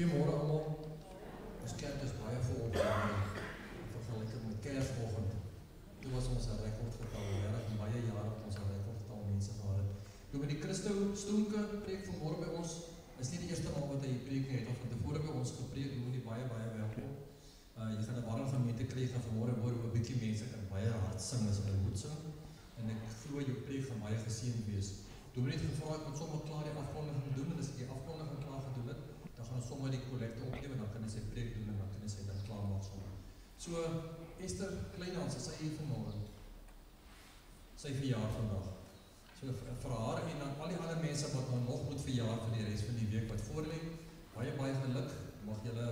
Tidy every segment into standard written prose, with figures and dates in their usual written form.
Goeiemôre almal. Ons kerk is baie vol vergelyking met Kersvanoggend. Toe was ons 'n rekordgetal, regtig baie jare het ons 'n rekordgetal mense gehad. Dominee Christo Stoenke preek vanmôre by ons. Is nie die eerste maal wat hy preek nie, hy het al van tevore by ons gepreek, Dominee baie welkom. Jy gaan 'n warm gemeente kry van vanmôre hoor hoe 'n bietjie mense kan baie hard sing as hulle moet sing. En ek glo jou preek gaan baie geseën wees. Dominee het gevra ek moet sommer klaar die afkondiging doen en as ek die afkondiging klaar gedoen het, dan gaan ons sommer die kollekte opneem en dan kan hy sy preek doen en dan kan hy sy dan klaar maak sommer. So Esther Kleinhans, sy hier vanmôre. Sy verjaar vandag. So vir haar en dan al die ander mense wat nou nog moet verjaar vir die res van die week wat voor lê, baie geluk. Mag julle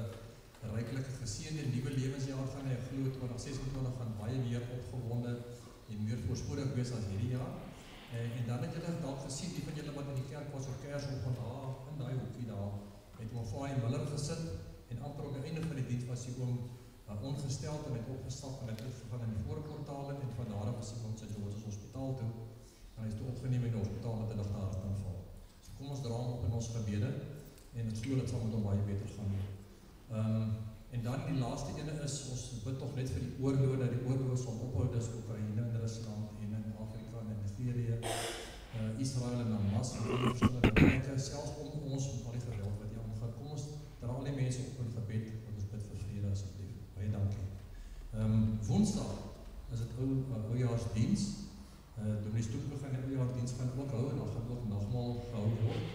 'n ryklike geseënde nuwe lewensjaar gaan hê. Ek glo 2026 gaan baie meer opgewonde en meer voorspoedig wees as hierdie jaar. En dan het julle dalk gesien, die van julle wat in die kerk was op Kersoggend daar in daai hoekie daar, het oom Faai Miller gesit en amper op die einde van die diens was die oom ongesteld en het opgestap en het uitgegaan in die voorportaal en van daar af was hy ons in George's hospitaal toe en hy is toe opgeneem in die hospitaal met 'n ligte hartaanval. So kom ons dra hom op in ons gebede en ons glo dit sal met hom baie beter gaan. En dan die laaste ene is, ons bid tog net vir die oorloë, dat die oorloë sal ophou, dis Oekraïne en Rusland en in Afrika en in Nigerië, Israel en Hamas en die verskillende plekke, selfs om ons met al die geweld wat hier aangaan. Kom ons dra al die mense op in gebed, wat ons bid vir vrede asseblief. Baie dankie. Woensdag is dit oujaarsdiens. Dominee Stoenke gaan die oujaarsdiens gaan ook hou en dan gaan ook nagmaal gehou word.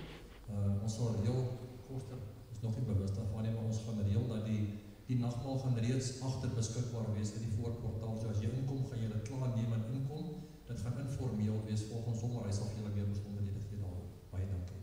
Ons sal reël koster is nog nie bewus daarvan nie, maar ons gaan reël dat die nagmaal gaan reeds agter beskikbaar wees in die voorportaal. So as jy inkom, gaan jy dit klaar neem en inkom. Dit gaan informeel wees volgens hom, maar hy sal vir julle meer besonderhede gee daaroor. Baie dankie.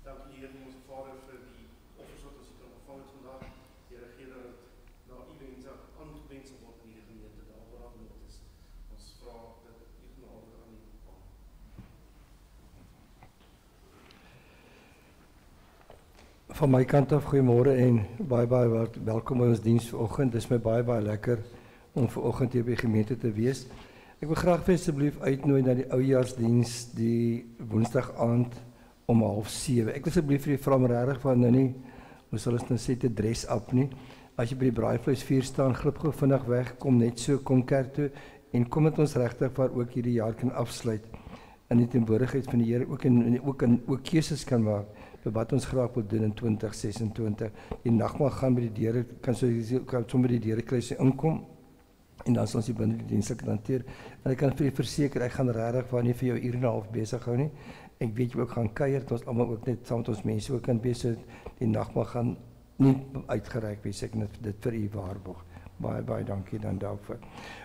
Dank u Heer, onze Vader, voor die offers wat ons hier ontvangen het vandaag. Heer, gee dat het naar u wensen aangewend zal worden in de gemeente, dat al nood is. Ons vraag dat u genade aan u komt. Van my kant af, goeiemôre en baie welkom by ons diens vanoggend. Dit is my baie lekker om vanoggend hier by die gemeente te wees. Ek wil graag asseblief uitnooi na die oujaarsdiens die Woensdag aand om 6:30. Ek wil asseblief vir die vra regtig van nou nie, hoe sal ons nou sê te dress up nie. As jy by die braaivleisvuur staan, glip gou vinnig weg, kom net so, kom kerk toe en kom met ons regtig waar ook hierdie jaar kan afsluit in die teenwoordigheid van die Here, ook keuses kan maak vir wat ons graag wil doen in 2026. Die nagmaal gaan by die deure, kan sommer die deure kry as jy inkom en dan sal ons die binne die dienste kan hanteer. En ek kan vir die verseker, ek gaan regtig waar nie vir jou 1 uur en 'n half besig hou nie. Ek weet jy ook gaan kuier, dat ons almal ook net saam met ons mense ook kan wees, so die nagmaal gaan nie uitgereik wees, ek net dit vir u waarborg. Baie dankie dan daarvoor.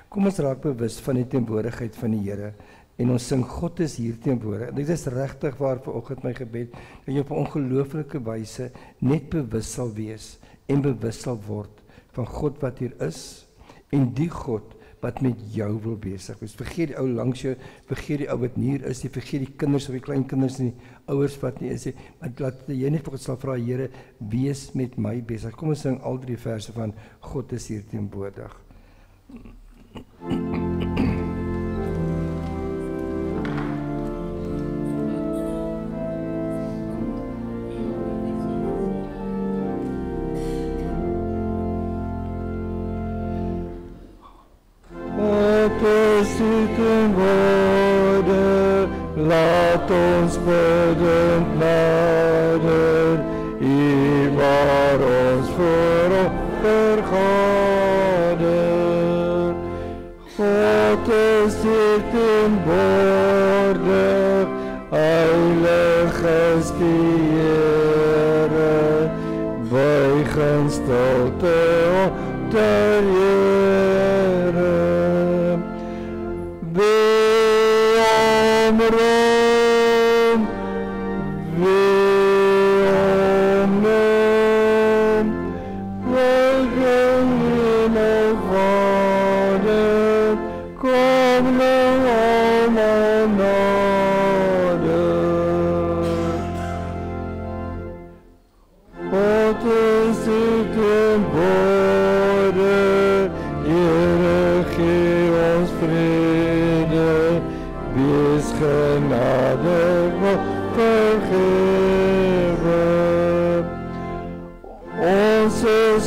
Kom ons raak bewus van die teenwoordigheid van die Here en ons sing God is hier teenwoordig. Dit is regtig waar vanoggend my gebed, dat jy op 'n ongelooflike wyse net bewus sal wees en bewus sal word van God wat hier is en die God wat met jou wil besig wees. Vergeet die ou langs jou, vergeet die ou wat nie hier is nie, vergeet die kinders of die kleinkinders nie, ouers wat nie is nie, maar laat jy net vir God sal vra, Here, wees met my besig. Kom ons sing al 3 verse van God is hier teenwoordig. Laat ons bidend nader, U waar ons voor vergader. God is hier teenwoordig, heilig is die Here, buig in stilte ter Here.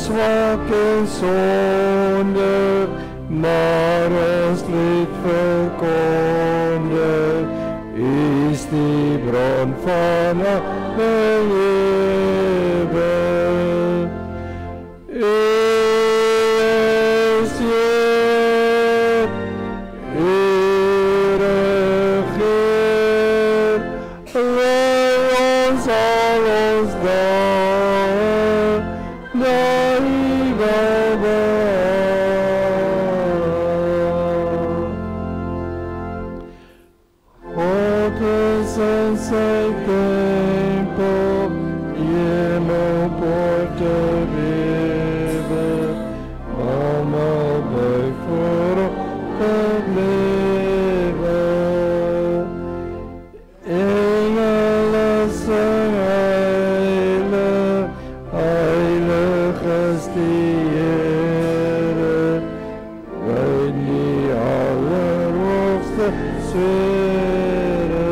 Swak en sondig, maar ons lied verkondig, is die bron van alle lewe. Is Heer, regeer, lei ons al ons dagen, sy tempel, hemelpoorte wewe, almal buig voor God lewe. Engele sing heilig, heilig is die Here, by die allerhoogste sfere.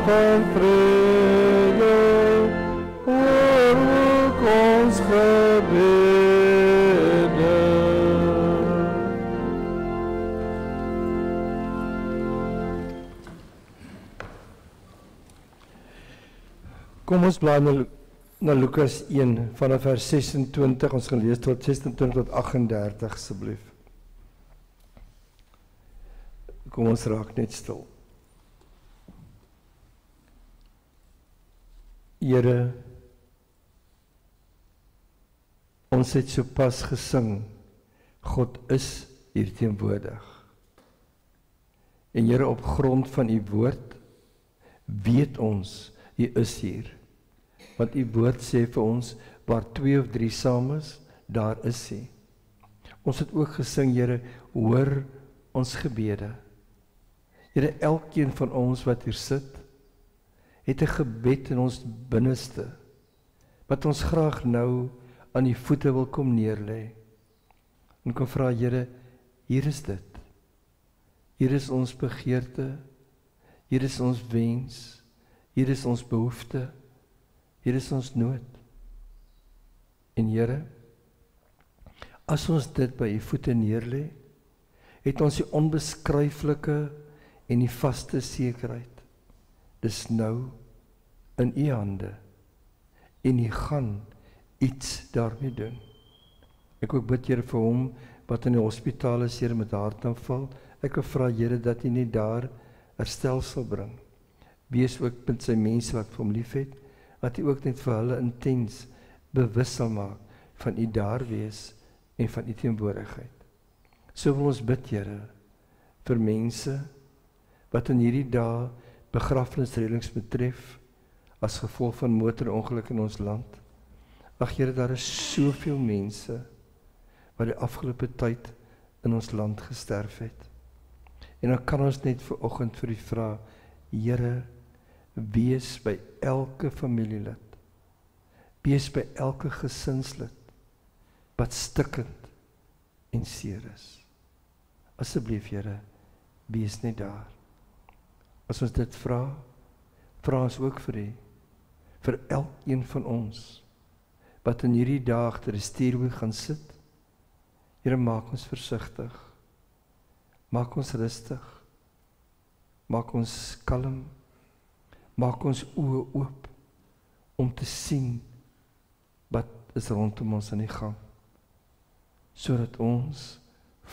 Van vrede, hoor ook ons gebede. Kom ons blaai na Lukas 1 vanaf vers 26, ons gaan lees tot 26 tot 38 asseblief. Kom ons raak net stil. Here, ons het sopas gesing, God is hier teenwoordig. En Here, op grond van U woord, weet ons, U is hier. Want U woord sê vir ons, waar 2 of 3 saam is, daar is U. Ons het ook gesing, Here, hoor ons gebede. Here, elkeen van ons wat hier sit, het 'n gebed in ons binneste, wat ons graag nou aan U voete wil kom neerlê. En kon vra, Here, hier is dit. Hier is ons begeerte, hier is ons wens, hier is ons behoefte, hier is ons nood. En Here, as ons dit by U voete neerlê, het ons die onbeskryflike en die vaste sekerheid. Dis nou in U hande en U gaan iets daarmee doen. Ek ook bid, Here, vir hom wat in die hospitaal is, Here, met hartaanval. Ek wil vra, Here, dat U net daar herstel sal bring. Wees ook met sy mense wat vir hom liefhet, dat U ook net vir hulle intens bewus sal maak van U daar wees en van U teenwoordigheid. So wil ons bid, Here, vir mense wat in hierdie dae begrafnisreëlings betref as gevolg van motorongelukke in ons land. Ag Here, daar is soveel mense wat die afgelope tyd in ons land gesterf het. En dan kan ons net vanoggend vir U vra, Here, wees by elke familielid, wees by elke gesinslid wat stikkend en seer is. Asseblief, Here, wees net daar. As ons dit vra, vra ons ook vir U, vir elkeen van ons wat in hierdie dae agter die stuurwiel gaan sit. Here, maak ons versigtig, maak ons rustig, maak ons kalm, maak ons oë oop om te sien wat is rondom ons aan die gang, sodat ons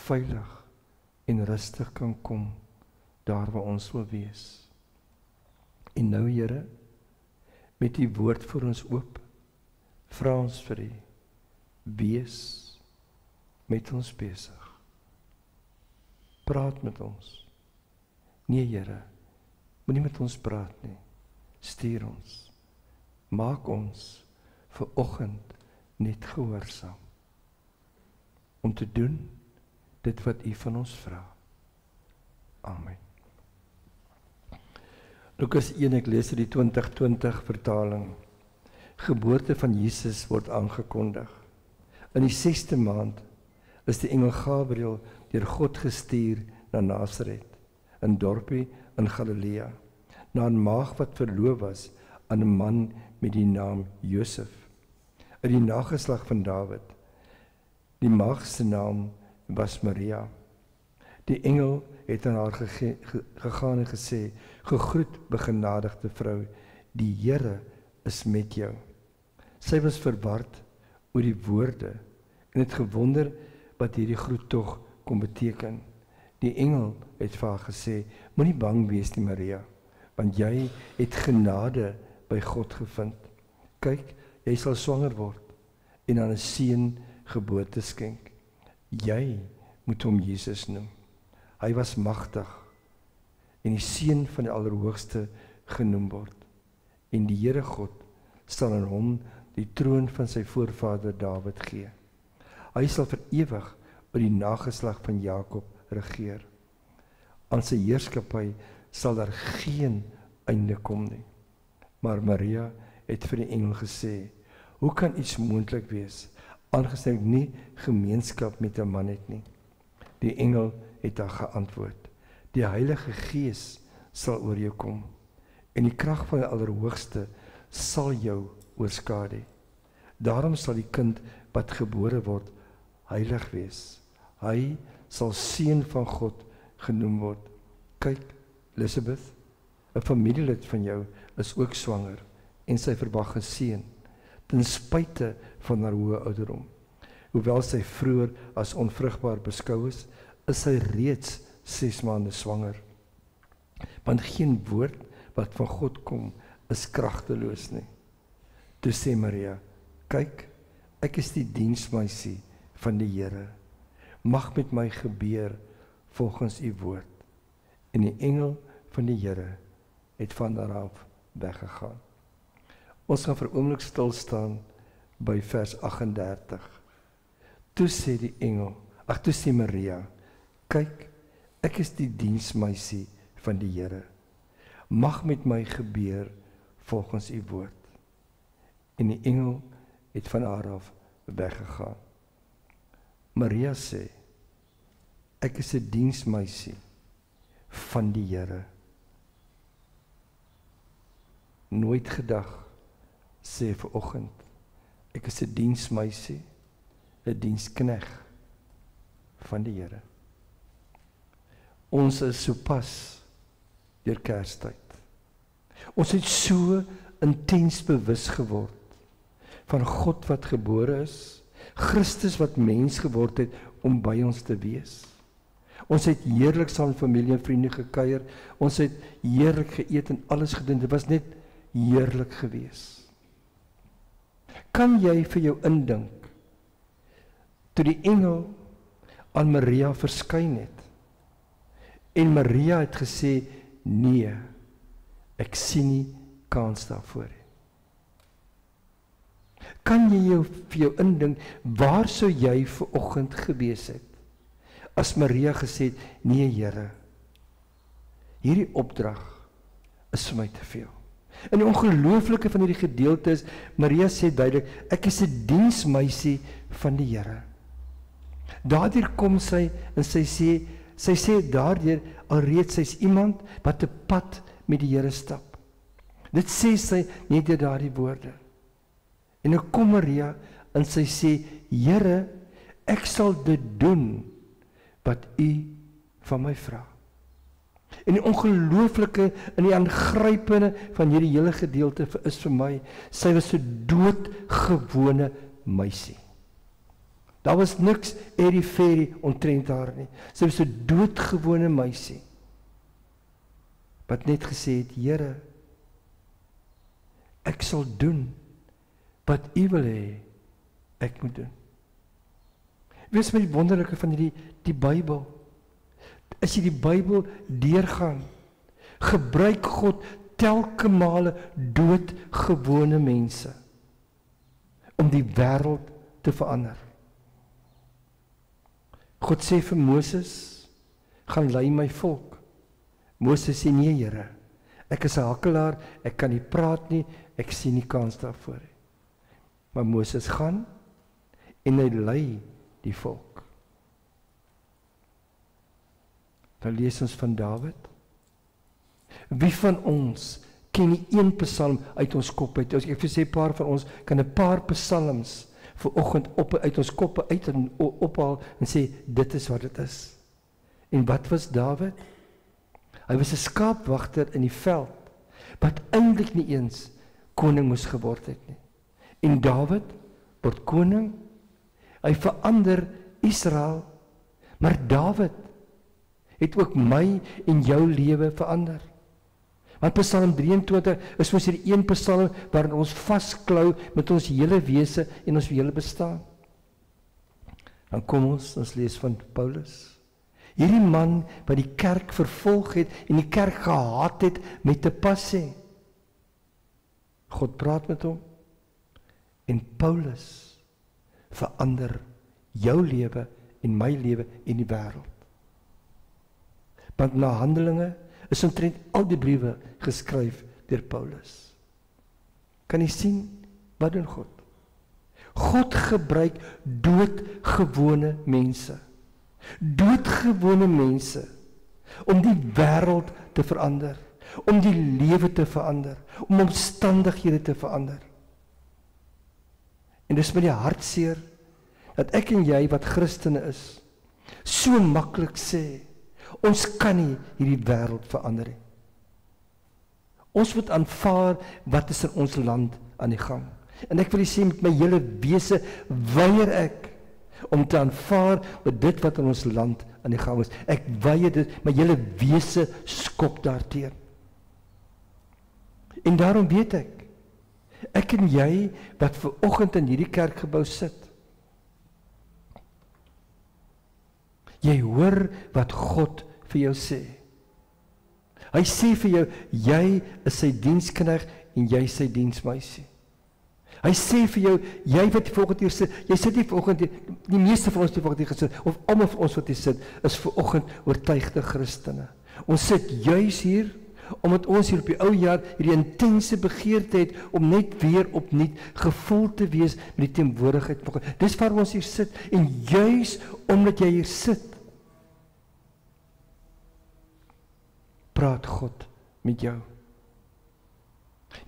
veilig en rustig kan kom daar waar ons wil wees. En nou, Here, met U woord vir ons oop, vra ons vir U, wees met ons besig. Praat met ons. Nee, Here, moenie met ons praat nie. Stuur ons. Maak ons vir oggend net gehoorsaam om te doen dit wat U van ons vra. Amen. Lukas 1, ek lees die 2020 vertaling. Geboorte van Jesus word aangekondig. In die 6de maand is die engel Gabriël deur God gestuur na Nasaret, 'n dorpie in Galilea, na 'n maagd wat verloof was aan 'n man met die naam Josef, uit die nageslag van Dawid. Die maagd se naam was Maria. Die engel het aan haar gegaan en gesê, gegroet begenadigde vrou, die Here is met jou. Sy was verward oor die woorde en het gewonder wat hierdie groet tog kon beteken. Die engel het vir haar gesê, moenie bang wees nie, Maria, want jy het genade by God gevind. Kyk, jy sal swanger word en aan 'n seun geboorte skenk. Jy moet hom Jesus noem. Hy was magtig en die seun van die Allerhoogste genoem word. En die Here God sal aan hom die troon van sy voorvader Dawid gee. Hy sal vir ewig oor die nageslag van Jakob regeer. Aan sy heerskappy sal daar geen einde kom nie. Maar Maria het vir die engel gesê, hoe kan iets moontlik wees, aangesien ek nie gemeenskap met 'n man het nie? Die engel het haar geantwoord, die Heilige Gees sal oor jou kom, en die krag van die Allerhoogste sal jou oorskadu. Daarom sal die kind wat gebore word, heilig wees. Hy sal seun van God genoem word. Kyk, Elisabeth, 'n familielid van jou is ook swanger, en sy verwag 'n seun, ten spyte van haar hoë ouderdom. Hoewel sy vroeër as onvrugbaar beskou is sy reeds 6 maande swanger. Want geen woord wat van God kom is kragteloos nie. Toe sê Maria, kyk, ek is die diensmeisie van die Here. Mag met my gebeur volgens U woord. En die engel van die Here het van daar af weggegaan. Ons gaan vir 'n oomblik stil staan by vers 38. Toe sê die engel, toe sê Maria, kyk, ek is die diensmeisie van die Here. Mag met my gebeur volgens U woord. En die engel het van haar af weggegaan. Maria sê, ek is 'n diensmeisie van die Here. Nooit gedag, sê vanoggend, ek is 'n diensmeisie, 'n dienskneg van die Here. Ons is sopas deur Kerstyd. Ons het so intens bewus geword van God wat gebore is, Christus wat mens geword het om by ons te wees. Ons het heerlik saam met familie en vriende gekuier, ons het heerlik geëet en alles gedoen, dit was net heerlik gewees. Kan jy vir jou indink, toe die engel aan Maria verskyn het, en Maria het gesê, nee, ek sien nie kans daarvoor nie. Kan jy vir jou indink, waar sou jy vanoggend gewees het, as Maria gesê het, nee Here, hierdie opdrag is vir my te veel. En die ongelooflike van hierdie gedeelte is, Maria sê duidelik, ek is 'n diensmeisie van die Here. Daardeur kom sy, en sy sê daardeur, alreeds sy's iemand, wat 'n pad met die Here stap. Dit sê sy net deur daardie woorde. En nou kom Maria, en sy sê, Here, ek sal dit doen, wat u van my vra. En die ongelooflike en die aangrypende van hierdie hele gedeelte is vir my, sy was so doodgewone meisie. Daar was niks airy-fairy omtrent haar nie. Sy was so doodgewone meisie, wat net gesê het, Here, ek sal doen, wat u wil hê, ek moet doen. Wees my die wonderlike van die Bybel. As jy die Bybel deurgaan, gebruik God telke male doodgewone mense om die wêreld te verander. God sê vir Moses, gaan lei my volk. Moses sê, nee Here, ek is 'n hakkelaar, ek kan nie praat nie, ek sien nie kans daarvoor nie. Maar Moses gaan, en hy lei die volk. Dan lees ons van Dawid. Wie van ons ken nie een psalm uit ons kop uit? Ek wil sê, 'n paar van ons kan 'n paar psalms vanoggend uit ons koppe uit en ophaal en sê, dit is wat dit is. En wat was Dawid? Hy was 'n skaapwagter in die veld, wat eintlik nie eens koning moes geword het nie. En Dawid word koning, hy verander Israel, maar Dawid het ook my en jou lewe verander. Want Psalm 23 is mos hierdie een psalm waarin ons vasklou met ons hele wese en ons hele bestaan. Dan kom ons lees van Paulus. Hierdie man wat die kerk vervolg het en die kerk gehaat het met 'n passie. God praat met hom en Paulus verander jou lewe en my lewe en die wêreld. Want na Handelinge is omtrent al die briewe geskryf deur Paulus. Kan jy sien wat doen God? God gebruik doodgewone mense. Doodgewone mense om die wêreld te verander, om die lewe te verander, om omstandighede te verander. En dis met die hartseer dat ek en jy wat Christene is, so maklik sê, ons kan nie hierdie wêreld verander nie. Ons moet aanvaar wat is in ons land aan die gang. En ek wil sê met my hele wese weier ek om te aanvaar met dit wat in ons land aan die gang is. Ek weier dit, my hele wese skop daarteen. En daarom weet ek en jy wat ver oggend in hierdie kerkgebou sit, jy hoor wat God vir jou sê. Hy sê vir jou, jy is sy diensknegt en jy is sy diensmeisie. Hy sê vir jou, jy wat vanoggend hier sit, jy sit nie vanoggend hier, die meeste van ons die vanoggend hier gesit, of almal van ons wat hier sit, is vanoggend oortuigde Christene. Ons sit juis hier, Omdat ons hier op die ou jaar hierdie intense begeerte het om net weer opnuut gevul te wees met die teenwoordigheid van God. Dis waar ons hier sit, en juis omdat jy hier sit, praat God met jou.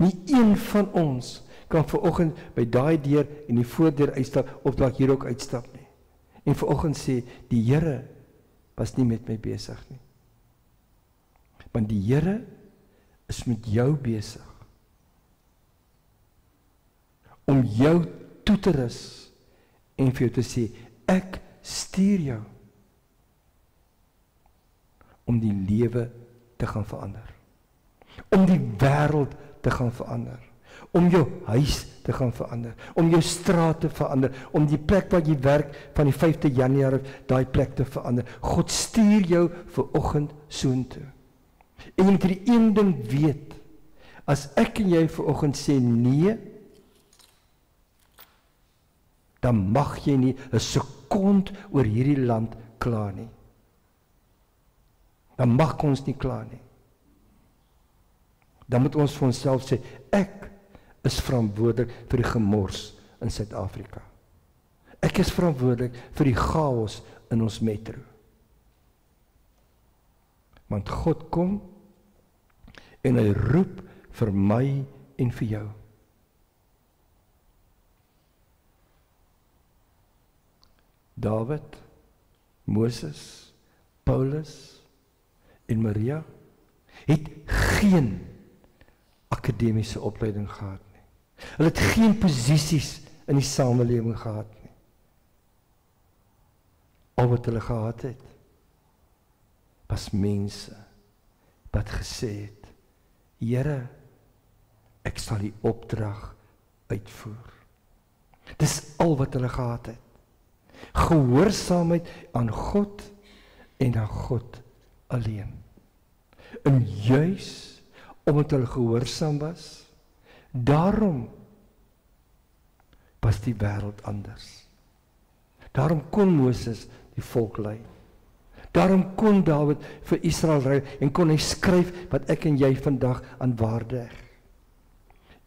Nie een van ons kan vanoggend by daai deur en die voordeur uitstap of dalk hier ook uitstap nie. En vanoggend sê, die Here was nie met my besig nie. Want die Here is met jou besig om jou toe te rus en vir jou te sê, ek stuur jou om die lewe te gaan verander, om die wêreld te gaan verander, om jou huis te gaan verander, om jou straat te verander, om die plek waar jy werk van die 5de Januarie, daai plek te verander. God stuur jou vanoggend soontoe. En jy moet hierdie een ding weet, as ek en jy vanoggend sê nee, dan mag jy nie 'n sekond oor hierdie land kla nie. Dan mag ons nie kla nie. Dan moet ons vir onsself sê, ek is verantwoordelik vir die gemors in Suid-Afrika. Ek is verantwoordelik vir die chaos in ons metro. Want God kom en hy roep vir my en vir jou. Dawid, Moses, Paulus en Maria het geen akademiese opleiding gehad nie. Hulle het geen posisies in die samelewing gehad nie. Al wat hulle gehad het, was mense wat gesê het, Here, ek sal die opdrag uitvoer. Dis al wat hulle gehad het. Gehoorsaamheid aan God en aan God alleen. En juis omdat hulle gehoorsaam was, daarom was die wêreld anders. Daarom kon Moses die volk lei. Daarom kon Dawid vir Israel ry en kon hy skryf wat ek en jy vandag aan waarde heg.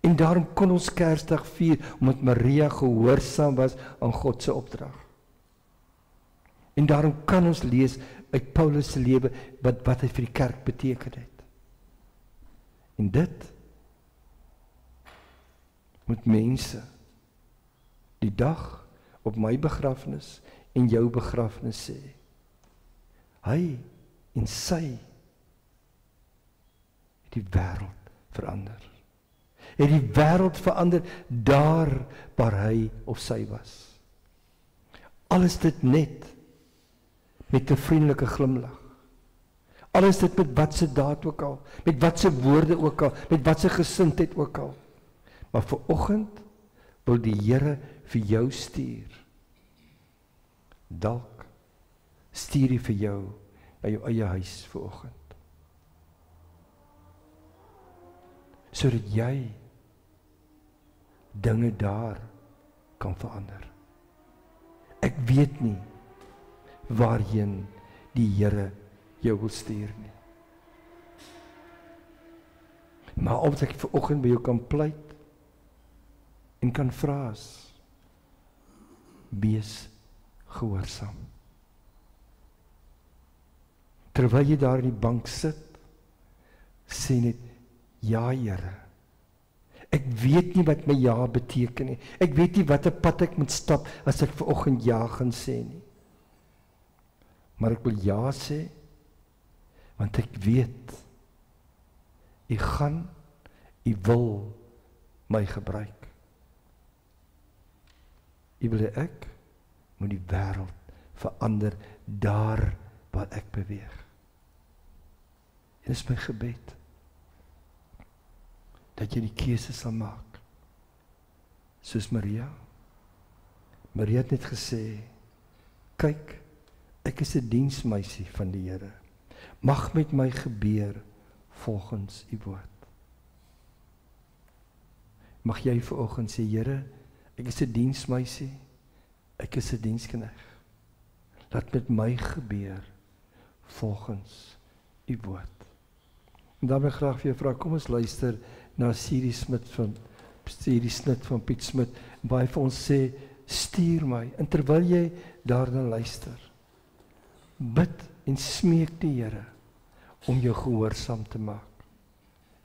En daarom kon ons Kersdag vier omdat Maria gehoorsaam was aan God se opdrag. En daarom kan ons lees uit Paulus se lewe wat hy vir die kerk beteken het. En dit moet mense die dag op my begrafnis en jou begrafnis sê, hy en sy het die wêreld verander. Het die wêreld verander daar waar hy of sy was. Alles dit net met 'n vriendelike glimlag. Alles dit met wat se daad ook al, met wat se woorde ook al, met wat se gesindheid ook al. Maar vanoggend wil die Here vir jou stuur. Dalk stuur hy vir jou na jou eie huis vanoggend. Sodat jy dinge daar kan verander. Ek weet nie waarheen die Here jou wil stuur nie. Maar omdat ek vanoggend by jou kan pleit en kan vra, wees gehoorsaam. Terwyl jy daar in die bank sit, sê net, ja Here, ek weet nie wat my ja beteken nie. Ek weet nie watter pad ek moet stap as ek vanoggend ja gaan sê nie. Maar ek wil ja sê, want ek weet, U gaan, U wil my gebruik. U wil ek moet die wêreld verander daar waar ek beweeg. En dit is my gebed, dat jy die keuse sal maak, soos Maria. Maria het net gesê, kyk, ek is 'n diensmeisie van die Here. Mag met my gebeur volgens U woord. Mag jy vanoggend sê, Here, ek is 'n diensmeisie, ek is 'n diensknegt. Laat met my gebeur volgens U woord. En dan wil ek graag vir jou vra, kom ons luister na Siri snit van Piet Smit, waar hy vir ons sê, stuur my, en terwyl jy daarna luister, bid en smeek die Here, om jou gehoorsaam te maak.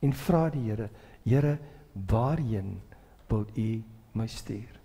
En vra die Here, Here, waarheen wil U my stuur?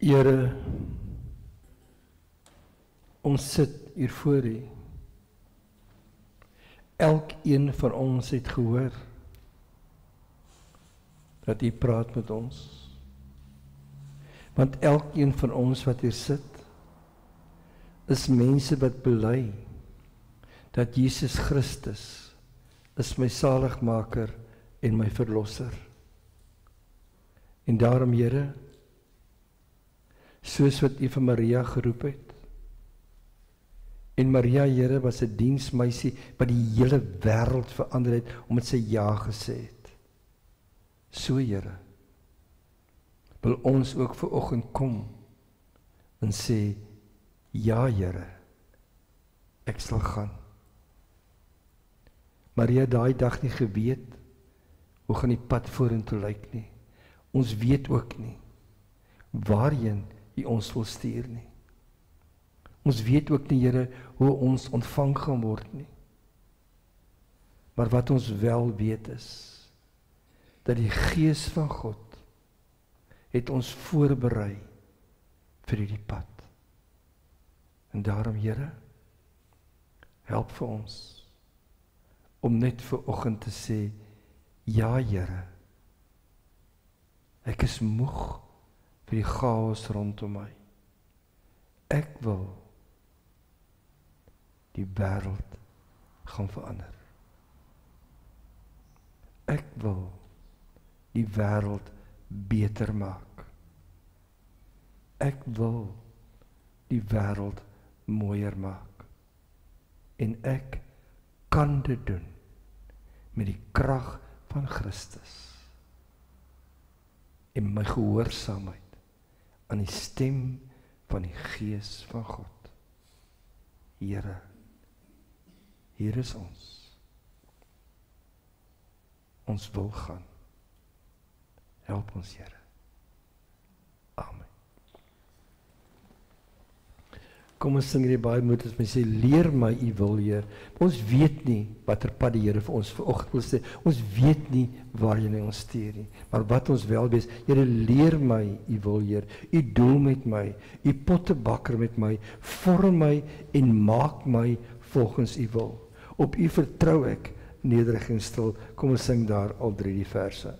Here, ons sit hier voor U. Elkeen van ons het gehoor dat U praat met ons. Want elkeen van ons wat hier sit, is mense wat bely dat Jesus Christus is my saligmaker en my verlosser. En daarom, Here, soos wat U vir Maria geroep het, en Maria, Here, was 'n diensmeisie wat die hele wêreld verander het, omdat sy ja gesê het. So, Here, wil ons ook vanoggend kom en sê, ja, Here, ek sal gaan. Maria het daai dag nie geweet hoe gaan die pad vorentoe lyk nie. Ons weet ook nie waarheen U ons wil stuur nie. Ons weet ook nie, Here, hoe ons ontvang gaan word nie. Maar wat ons wel weet is, dat die Gees van God het ons voorberei vir hierdie pad. En daarom, Here, help vir ons om net vir oggend te sê, ja, Here, ek is moeg vir die chaos rondom my. Ek wil die wêreld gaan verander. Ek wil die wêreld beter maak. Ek wil die wêreld mooier maak. En ek kan dit doen met die krag van Christus en my gehoorsaamheid aan die stem van die Gees van God. Here, hier is ons. Ons wil gaan. Help ons, Here. Amen. Kom ons sing hierdie baie moet ons sê, leer my U wil, Heer. Ons weet nie watter pad die Here vir ons vanoggend wil sê. Ons weet nie waarheen hy ons stuur nie. Maar wat ons wel weet, Here, leer my U wil, Heer. U doel met my, U pottebakker met my, vorm my en maak my volgens U wil. Op U vertrou ek, nederig en stil. Kom ons sing daar al 3 die verse.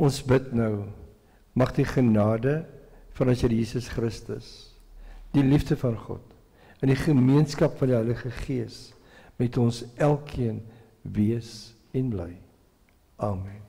Ons bid nou, mag die genade van ons Here Jesus Christus, die liefde van God en die gemeenskap van die Heilige Gees met ons elkeen wees en bly. Amen.